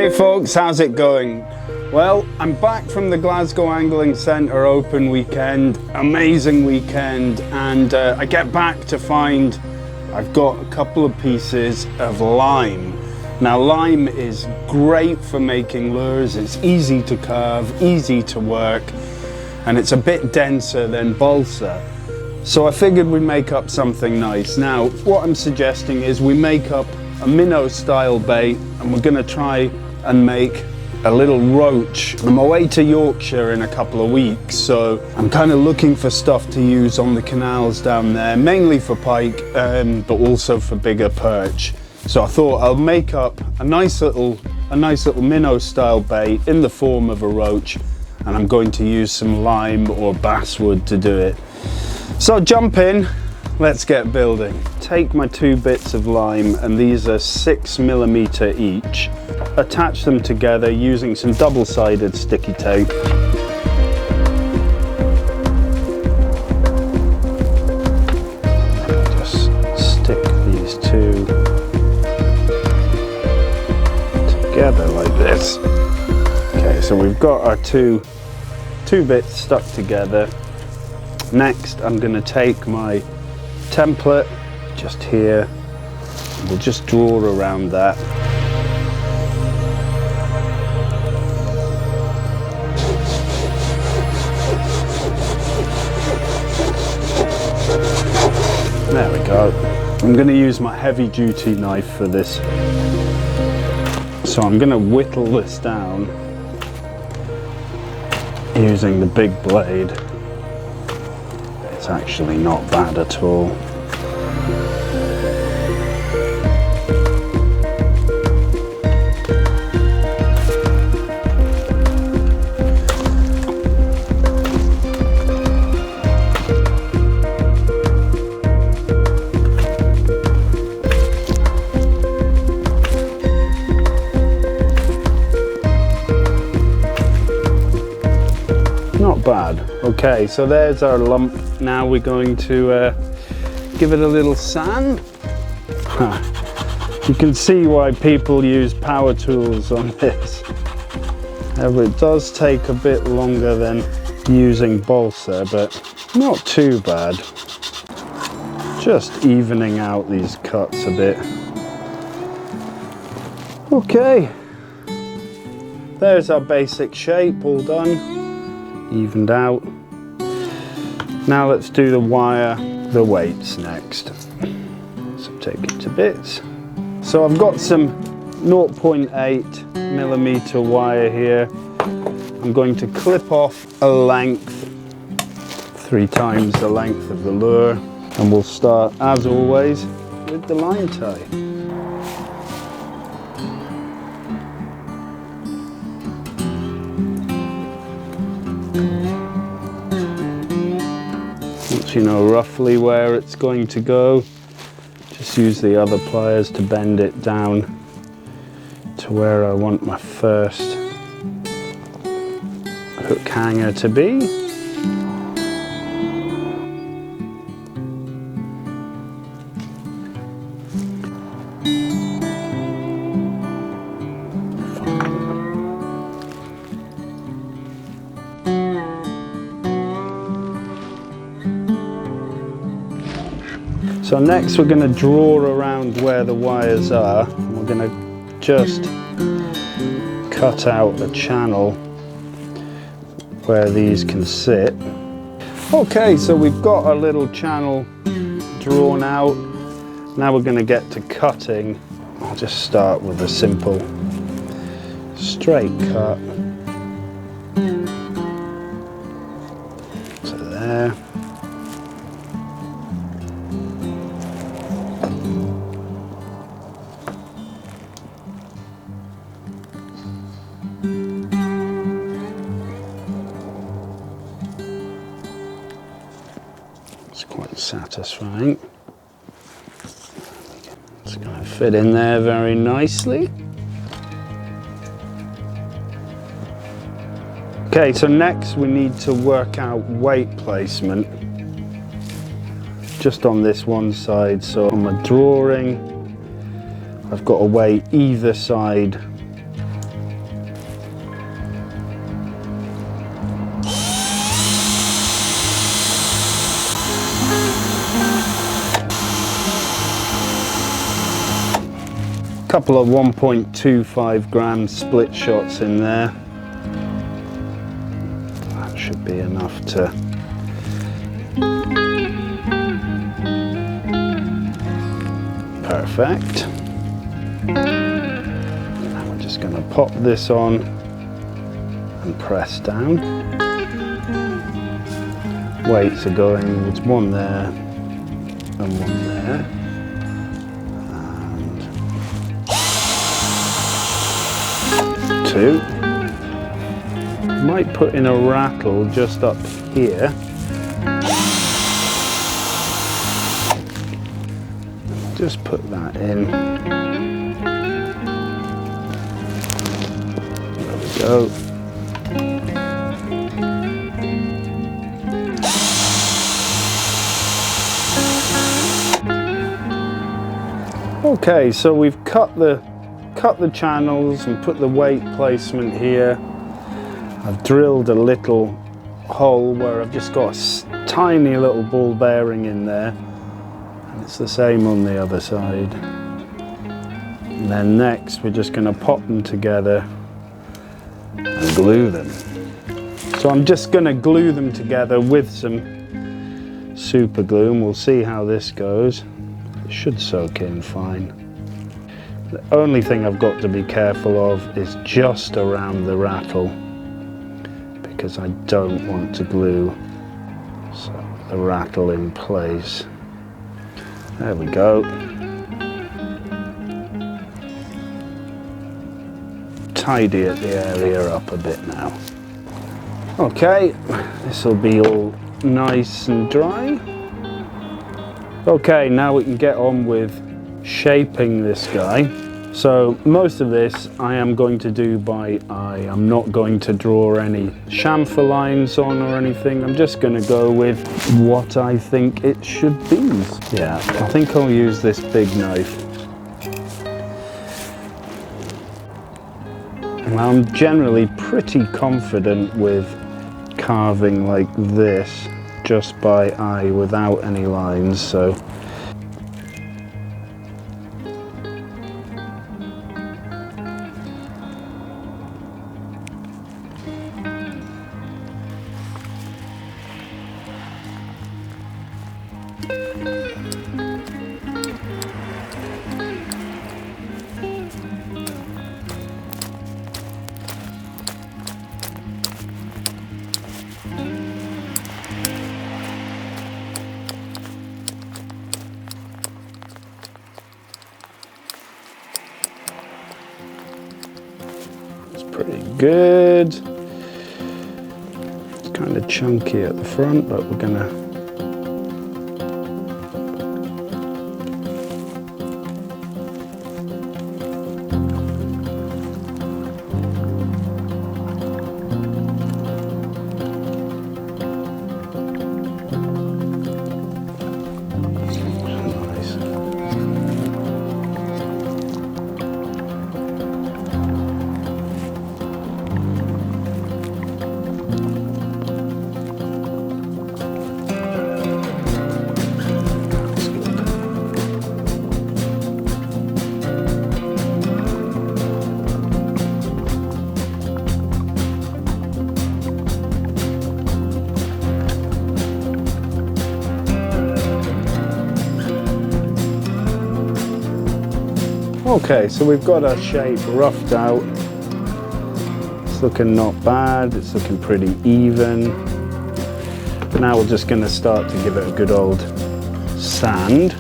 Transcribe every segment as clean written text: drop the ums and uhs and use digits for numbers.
Hey folks, how's it going? Well, I'm back from the Glasgow Angling Centre open weekend, amazing weekend, and I get back to find I've got a couple of pieces of lime. Now lime is great for making lures, it's easy to carve, easy to work, and it's a bit denser than balsa. So I figured we'd make up something nice. Now, what I'm suggesting is we make up a minnow style bait, and we're gonna try and make a little roach. I'm away to Yorkshire in a couple of weeks, so I'm kind of looking for stuff to use on the canals down there, mainly for pike, but also for bigger perch. So I thought I'll make up a nice little minnow style bait in the form of a roach, and I'm going to use some lime or basswood to do it. So jump in, let's get building. Take my 2 bits of lime, and these are 6mm each. Attach them together using some double-sided sticky tape. Just stick these two together like this. Okay, so we've got our two bits stuck together. Next, I'm going to take my template just here, and we'll just draw around that. There we go. I'm going to use my heavy duty knife for this. So I'm going to whittle this down using the big blade. It's actually not bad at all. Not bad. Okay, so there's our lump. Now we're going to give it a little sand. You can see why people use power tools on this. However, it does take a bit longer than using balsa, but not too bad. Just evening out these cuts a bit. Okay, there's our basic shape, all done, evened out. Now let's do the wire, the weights next. So take it to bits. So I've got some 0.8mm wire here. I'm going to clip off a length, 3 times the length of the lure, and we'll start, as always, with the line tie. You know roughly where it's going to go, just use the other pliers to bend it down to where I want my first hook hanger to be. So next we're going to draw around where the wires are, and we're going to just cut out a channel where these can sit. Okay, so we've got our little channel drawn out. Now we're going to get to cutting. I'll just start with a simple straight cut. So there. It's quite satisfying. It's going to fit in there very nicely. Okay, so next we need to work out weight placement just on this one side. So on my drawing, I've got to weigh either side couple of 1.25 gram split shots in there. That should be enough to perfect. Now we're just going to pop this on and press down. Weights are going, there's one there and one there. And two. Might put in a rattle just up here. Just put that in. There we go. Okay, so we've cut the channels and put the weight placement here. I've drilled a little hole where I've just got a tiny little ball bearing in there. And it's the same on the other side. And then next we're just going to pop them together and glue them. So I'm just going to glue them together with some super glue, and we'll see how this goes. It should soak in fine. The only thing I've got to be careful of is just around the rattle, because I don't want to glue the rattle in place. There we go. Tidy the area up a bit now. Okay, this will be all nice and dry. Okay, now we can get on with shaping this guy. So most of this I am going to do by eye. I'm not going to draw any chamfer lines on or anything. I'm just going to go with what I think it should be. Yeah, I think I'll use this big knife. And I'm generally pretty confident with carving like this just by eye without any lines, so pretty good. It's kind of chunky at the front, but we're gonna okay, so we've got our shape roughed out. It's looking not bad, it's looking pretty even. But now we're just going to start to give it a good old sand.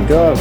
Go.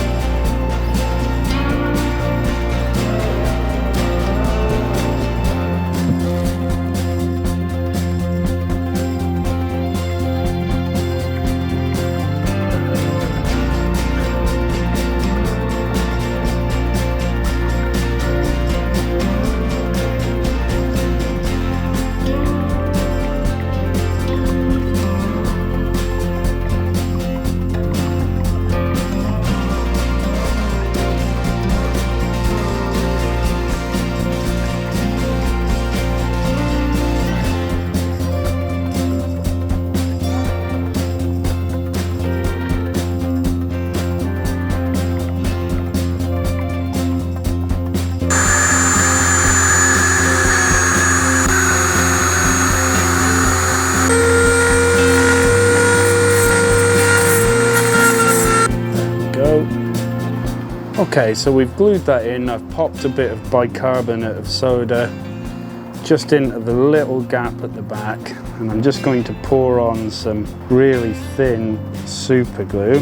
Okay, so we've glued that in. I've popped a bit of bicarbonate of soda just into the little gap at the back, and I'm just going to pour on some really thin super glue.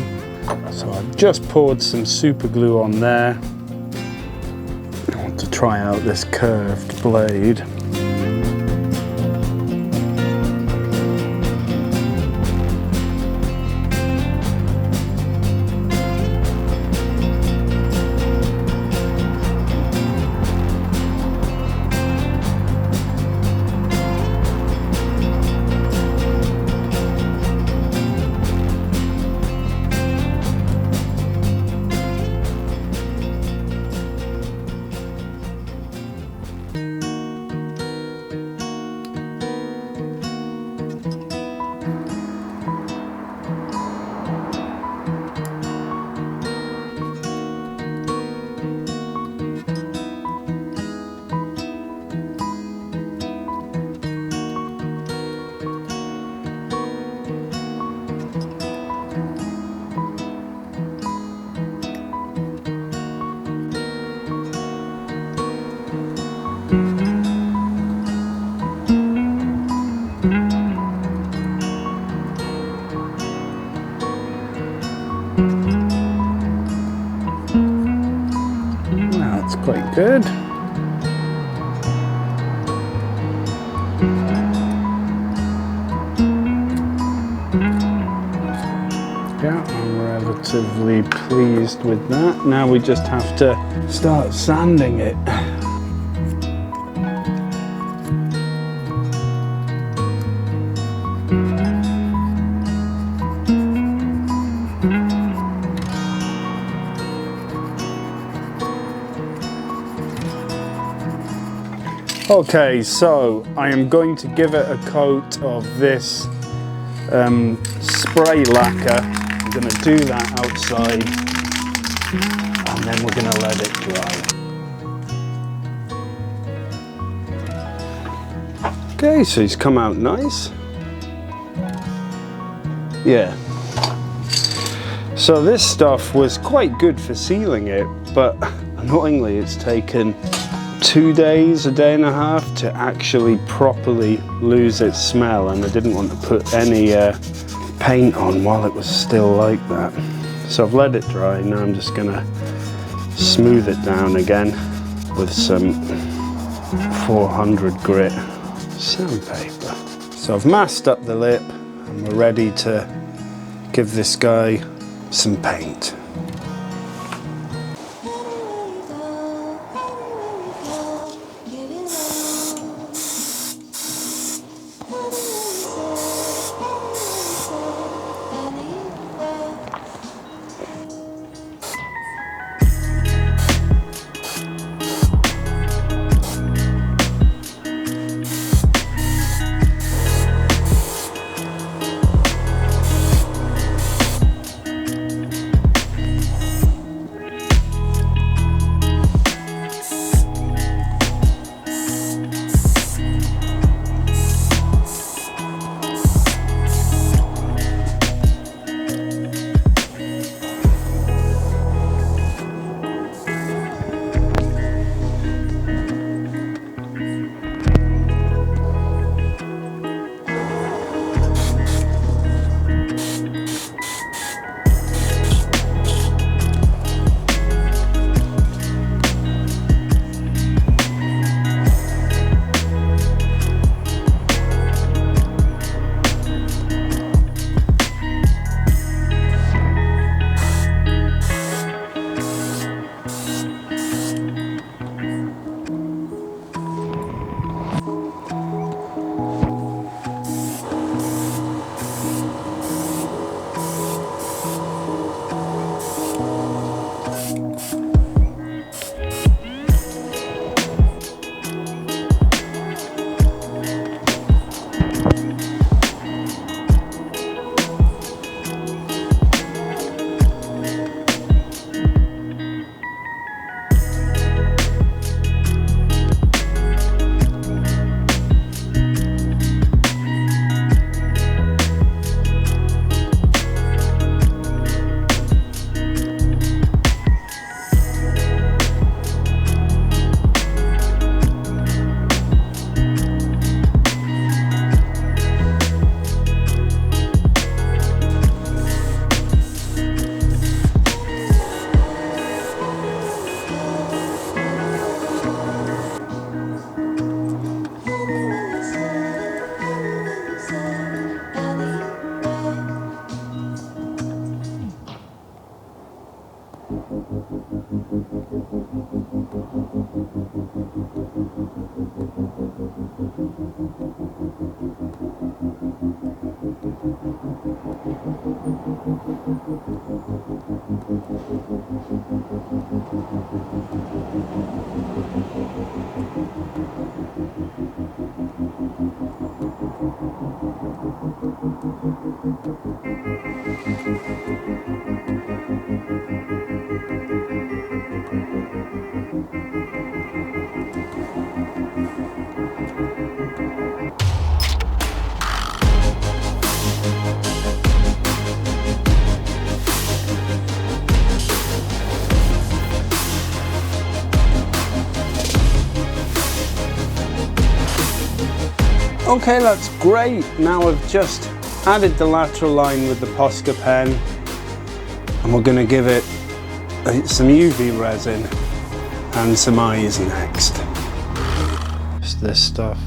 So I've just poured some super glue on there. I want to try out this curved blade. That's quite good. Yeah, I'm relatively pleased with that. Now we just have to start sanding it. Okay, so I am going to give it a coat of this spray lacquer. I'm going to do that outside, and then we're going to let it dry. Okay, so he's come out nice. Yeah. So this stuff was quite good for sealing it, but annoyingly it's taken 2 days, a day and a half to actually properly lose its smell, and I didn't want to put any paint on while it was still like that. So I've let it dry. Now I'm just gonna smooth it down again with some 400 grit sandpaper. So I've masked up the lip and we're ready to give this guy some paint. Okay, that's great. Now I've just added the lateral line with the Posca pen, and we're going to give it some UV resin and some eyes next. Just this stuff.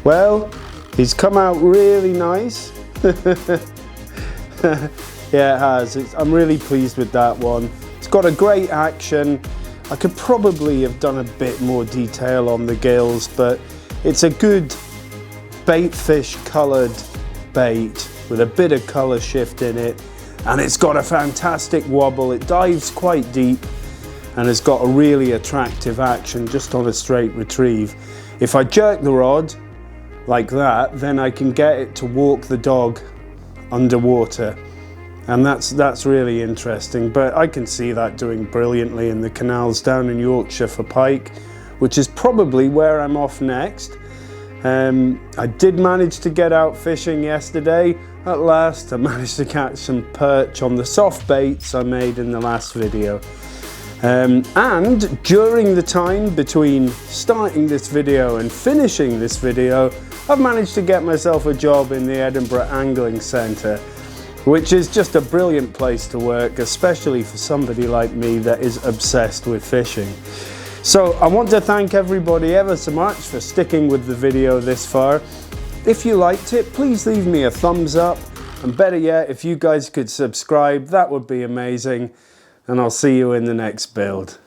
Well, he's come out really nice. Yeah, it has. I'm really pleased with that one. It's got a great action. I could probably have done a bit more detail on the gills, but it's a good baitfish coloured bait with a bit of colour shift in it, and it's got a fantastic wobble. It dives quite deep and has got a really attractive action just on a straight retrieve. If I jerk the rod like that, then I can get it to walk the dog underwater, and that's really interesting. But I can see that doing brilliantly in the canals down in Yorkshire for pike, which is probably where I'm off next. I did manage to get out fishing yesterday. At last I managed to catch some perch on the soft baits I made in the last video. And during the time between starting this video and finishing this video, I've managed to get myself a job in the Edinburgh Angling Centre, which is just a brilliant place to work, especially for somebody like me that is obsessed with fishing. So I want to thank everybody ever so much for sticking with the video this far. If you liked it, please leave me a thumbs up, and better yet, if you guys could subscribe, that would be amazing. And I'll see you in the next build.